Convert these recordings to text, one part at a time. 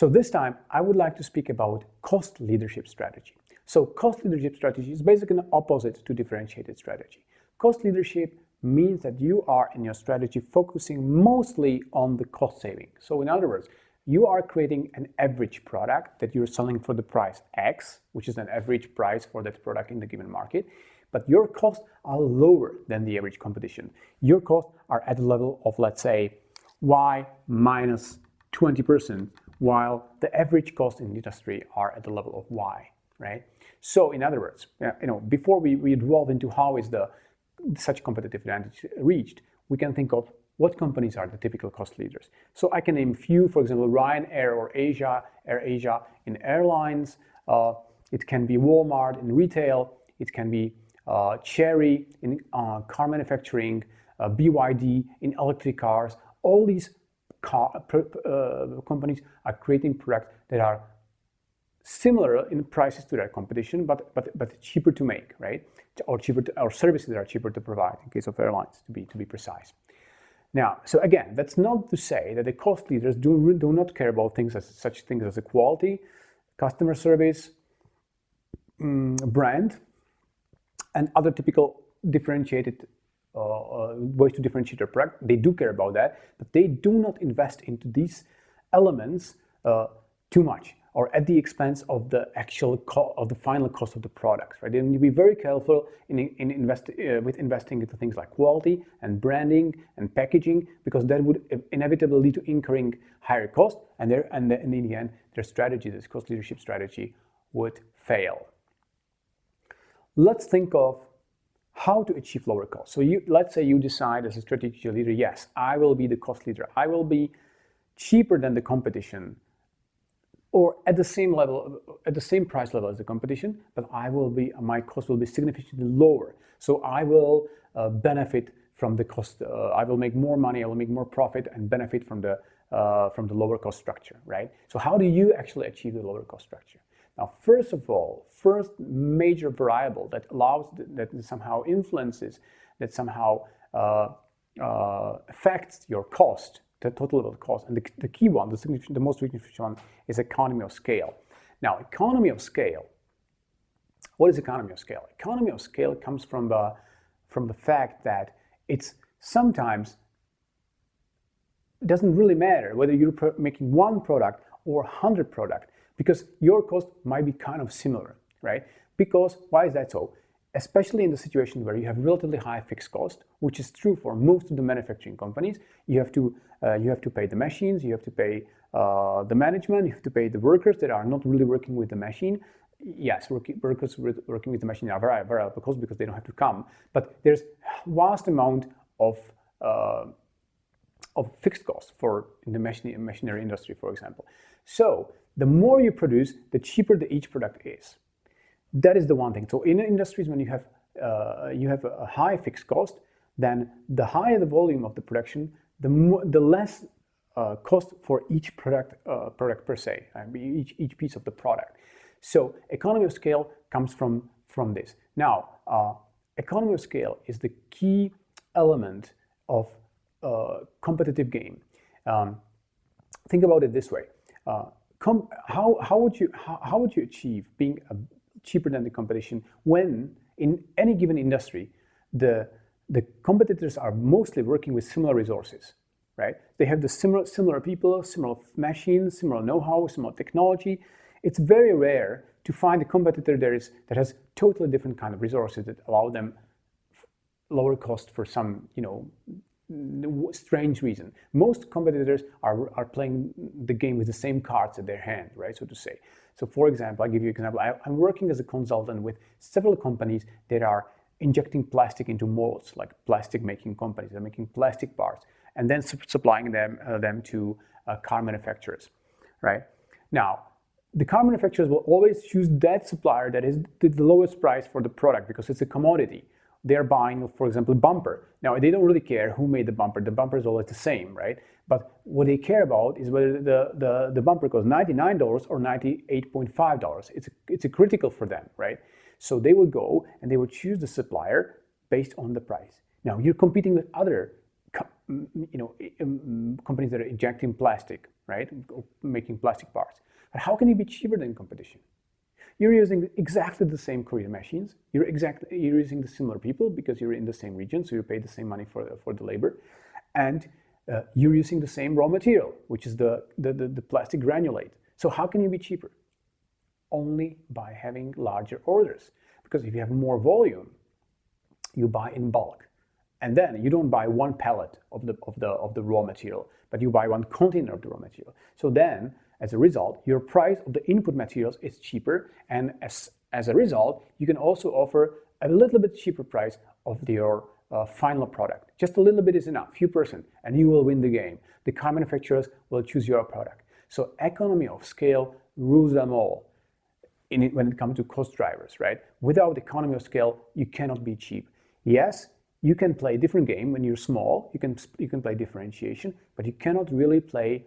So this time, I would like to speak about cost leadership strategy. So cost leadership strategy is basically an opposite to differentiated strategy. Cost leadership means that you are in your strategy focusing mostly on the cost saving. So in other words, you are creating an average product that you're selling for the price X, which is an average price for that product in the given market, but your costs are lower than the average competition. Your costs are at the level of, let's say, Y minus 20%, while the average costs in the industry are at the level of Y, right? So in other words, before we delve into how is such competitive advantage reached, we can think of what companies are the typical cost leaders. So I can name a few, for example, Ryanair or AirAsia in airlines. It can be Walmart in retail. It can be Chery in car manufacturing, BYD in electric cars. All these companies are creating products that are similar in prices to their competition, but cheaper to make, right? Or services that are cheaper to provide in case of airlines, to be precise. Now, so again, that's not to say that the cost leaders do not care about such things as equality, customer service, brand, and other typical differentiated ways to differentiate their product. They do care about that, but they do not invest into these elements too much, or at the expense of the actual of the final cost of the products, right? They need to be very careful with investing into things like quality and branding and packaging, because that would inevitably lead to incurring higher cost, and in the end, their strategy, this cost leadership strategy, would fail. Let's think of how to achieve lower costs. So let's say you decide as a strategic leader, yes, I will be the cost leader. I will be cheaper than the competition, or at the same level, at the same price level as the competition, but my cost will be significantly lower. So I will benefit from the cost. I will make more money. I will make more profit and benefit from the lower cost structure, right? So how do you actually achieve the lower cost structure? Now, first of all, first major variable that somehow influences, that somehow affects your cost, the total level of cost, and the key one, the most significant one, is economy of scale. Now, economy of scale. What is economy of scale? Economy of scale comes from the fact that it's sometimes doesn't really matter whether you're making one product or 100 products, because your cost might be kind of similar, right? Because why is that so? Especially in the situation where you have relatively high fixed cost, which is true for most of the manufacturing companies. You have to pay the machines, you have to pay the management, you have to pay the workers that are not really working with the machine. Yes, workers working with the machine are very variable cost because they don't have to come. But there's vast amount of fixed costs in the machinery industry, for example. So the more you produce, the cheaper each product is. That is the one thing. So in industries, when you have a high fixed cost, then the higher the volume of the production, the less cost for each product per se, each piece of the product. So economy of scale comes from this. Now, economy of scale is the key element of competitive game. Think about it this way. How would you achieve being cheaper than the competition when in any given industry the competitors are mostly working with similar resources, right? They have the similar people, similar machines, similar know-how, similar technology. It's very rare to find a competitor that has totally different kind of resources that allow them lower cost for some strange reason. Most competitors are playing the game with the same cards at their hand, right, so to say. So for example, I'll give you an example. I'm working as a consultant with several companies that are injecting plastic into molds, like plastic making companies. They're making plastic parts and then supplying them to car manufacturers, right? Now, the car manufacturers will always choose that supplier that is the lowest price for the product because it's a commodity. They're buying, for example, bumper. Now, they don't really care who made the bumper. The bumper is always the same, right? But what they care about is whether the bumper costs $99 or $98.5. It's a critical for them, right? So they will go and they will choose the supplier based on the price. Now, you're competing with other companies that are injecting plastic, right, making plastic parts. But how can you be cheaper than competition? You're using exactly the same courier machines. You're using the similar people because you're in the same region, so you pay the same money for the labor, and you're using the same raw material, which is the plastic granulate. So how can you be cheaper? Only by having larger orders. Because if you have more volume, you buy in bulk, and then you don't buy one pallet of the raw material, but you buy one container of the raw material. So then, as a result, your price of the input materials is cheaper, and as a result, you can also offer a little bit cheaper price of your final product. Just a little bit is enough, few percent, and you will win the game. The car manufacturers will choose your product. So economy of scale rules them all when it comes to cost drivers, right? Without economy of scale, you cannot be cheap. Yes, you can play a different game when you're small. You can play differentiation, but you cannot really play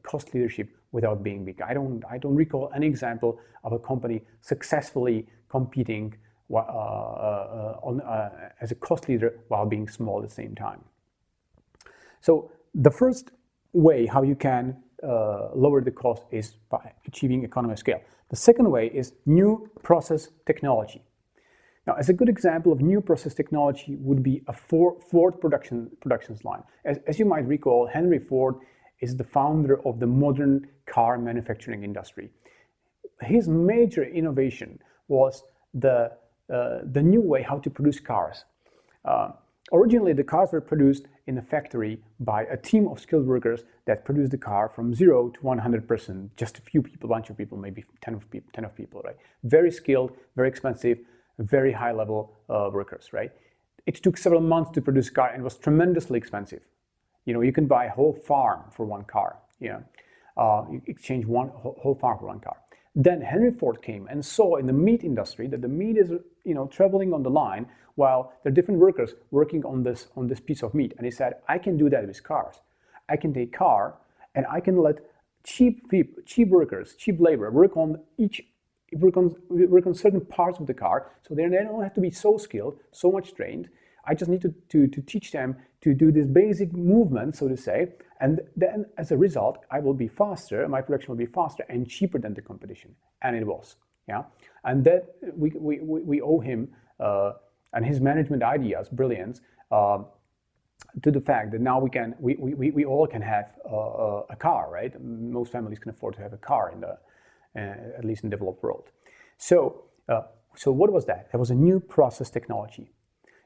cost leadership without being big. I don't recall any example of a company successfully competing as a cost leader while being small at the same time. So the first way how you can lower the cost is by achieving economy of scale. The second way is new process technology. Now, as a good example of new process technology would be a Ford production line. As you might recall, Henry Ford is the founder of the modern car manufacturing industry. His major innovation was the new way how to produce cars. Originally, the cars were produced in a factory by a team of skilled workers that produced the car from 0 to 100%, just a few people, a bunch of people, maybe 10 of people, right? Very skilled, very expensive, very high level workers, right? It took several months to produce a car and was tremendously expensive. You can buy a whole farm for one car. You exchange one whole farm for one car. Then Henry Ford came and saw in the meat industry that the meat is traveling on the line while there are different workers working on this piece of meat. And he said, I can do that with cars. I can take car and I can let cheap workers, cheap labor work on certain parts of the car, so they don't have to be so skilled, so much trained. I just need to teach them to do this basic movement, so to say, and then as a result, I will be faster, my production will be faster and cheaper than the competition, and it was, yeah. And that we owe him and his management ideas, brilliance, to the fact that now we all can have a car, right? Most families can afford to have a car at least in the developed world. So what was that? That was a new process technology.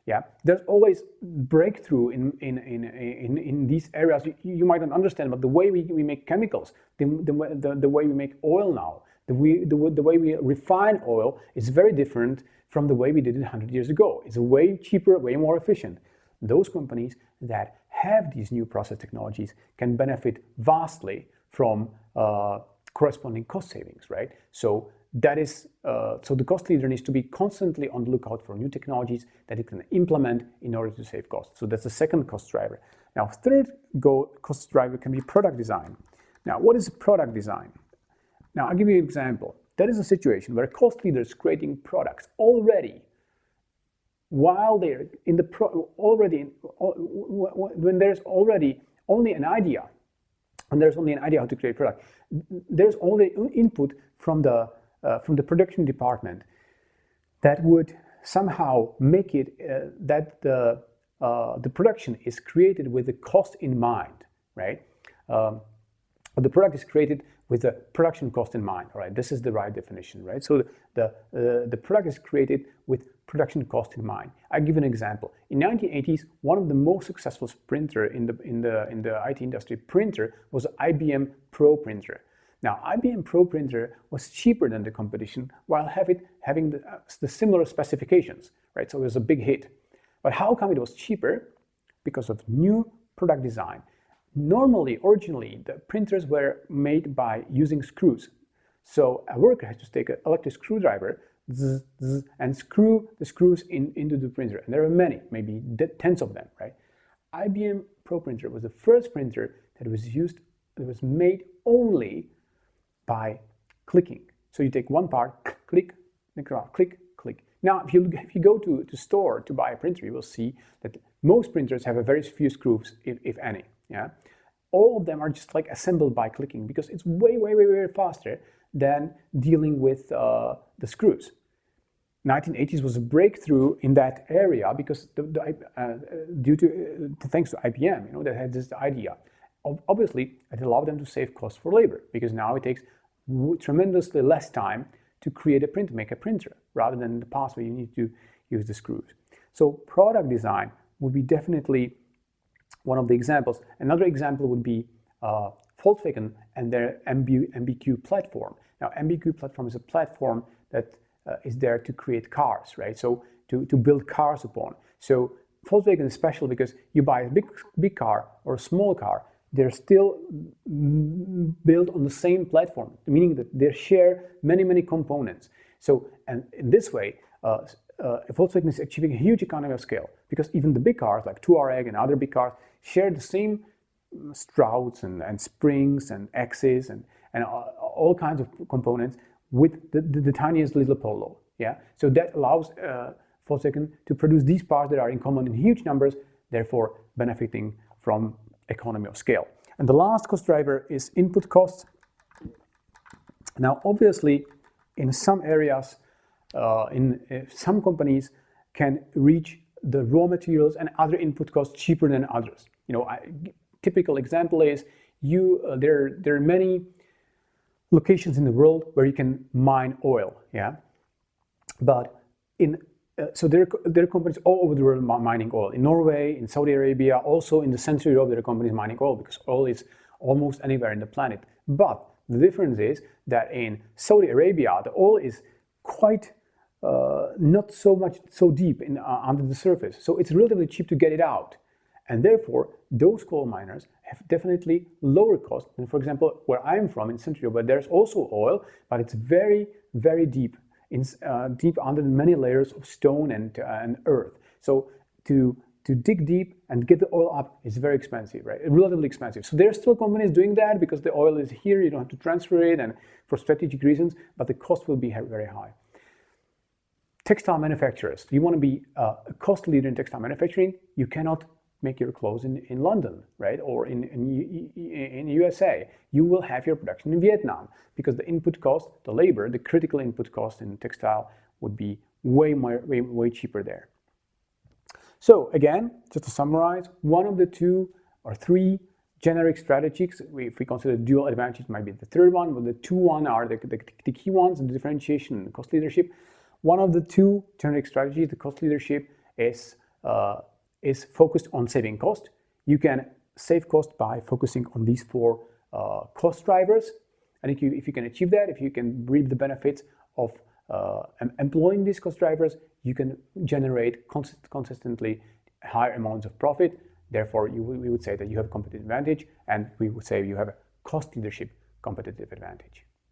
Yeah, there's always breakthrough in these areas. You might not understand, but the way we make chemicals, the way we make oil now, the way we refine oil is very different from the way we did it 100 years ago. It's way cheaper, way more efficient. Those companies that have these new process technologies can benefit vastly from corresponding cost savings, right? So that is so the cost leader needs to be constantly on the lookout for new technologies that it can implement in order to save costs. So that's the second cost driver. Now, third cost driver can be product design. Now, what is product design? Now, I'll give you an example. That is a situation where a cost leader is creating products already while they're in the when there's already only an idea, and there's only an idea how to create product. There's only input from the production department that would somehow make it that the production is created with the cost in mind, right? The product is created with the production cost in mind. All right, this is the right definition, right? So the product is created with production cost in mind. I'll give an example. In 1980s, one of the most successful printer in the IT industry printer was IBM Pro printer. Now, IBM Pro printer was cheaper than the competition while having the similar specifications, right? So it was a big hit. But how come it was cheaper? Because of new product design. Normally, originally, the printers were made by using screws. So a worker has to take an electric screwdriver and screw the screws into the printer. And there are many, maybe tens of them, right? IBM Pro printer was the first printer that was made only by clicking. So you take one part, click, click, click. Now, if you go to store to buy a printer, you will see that most printers have a very few screws, if any. Yeah, all of them are just like assembled by clicking because it's way faster than dealing with the screws. 1980s was a breakthrough in that area because thanks to IBM, that had this idea. Obviously, it allowed them to save costs for labor because now it takes tremendously less time to make a printer, rather than in the past where you need to use the screws. So product design would be definitely one of the examples. Another example would be Volkswagen and their MBQ platform. Now, MBQ platform is a platform that is there to create cars, right? So to build cars upon. So Volkswagen is special because you buy a big car or a small car, they're still built on the same platform, meaning that they share many components. So, and in this way, Volkswagen is achieving a huge economy of scale because even the big cars like Touareg and other big cars share the same struts and springs and axes and all kinds of components with the tiniest little Polo. Yeah, so that allows Volkswagen to produce these parts that are in common in huge numbers, therefore benefiting from economy of scale. And the last cost driver is input costs. Now, obviously, in some areas, some companies can reach the raw materials and other input costs cheaper than others. Typical example is there are many locations in the world where you can mine oil. Yeah, but so there are companies all over the world mining oil. In Norway, in Saudi Arabia, also in the Central Europe, there are companies mining oil because oil is almost anywhere in the planet. But the difference is that in Saudi Arabia, the oil is quite not so deep under the surface. So it's relatively cheap to get it out. And therefore, those coal miners have definitely lower cost than, for example, where I'm from in Central Europe, where there's also oil, but it's very deep. Deep under many layers of stone and earth. So to dig deep and get the oil up is very expensive, right? Relatively expensive. So there are still companies doing that because the oil is here, you don't have to transfer it and for strategic reasons, but the cost will be very high. Textile manufacturers, you want to be a cost leader in textile manufacturing, you cannot make your clothes in London, right? Or in USA. You will have your production in Vietnam because the input cost, the labor, the critical input cost in textile would be way cheaper there. So again, just to summarize, one of the two or three generic strategies, if we consider dual advantage, might be the third one, but the two are the key ones, the differentiation and cost leadership. One of the two generic strategies, the cost leadership, is focused on saving cost. You can save cost by focusing on these four cost drivers. And if you can achieve that, if you can reap the benefits of employing these cost drivers, you can generate consistently higher amounts of profit. Therefore, we would say that you have a competitive advantage, and we would say you have a cost leadership competitive advantage.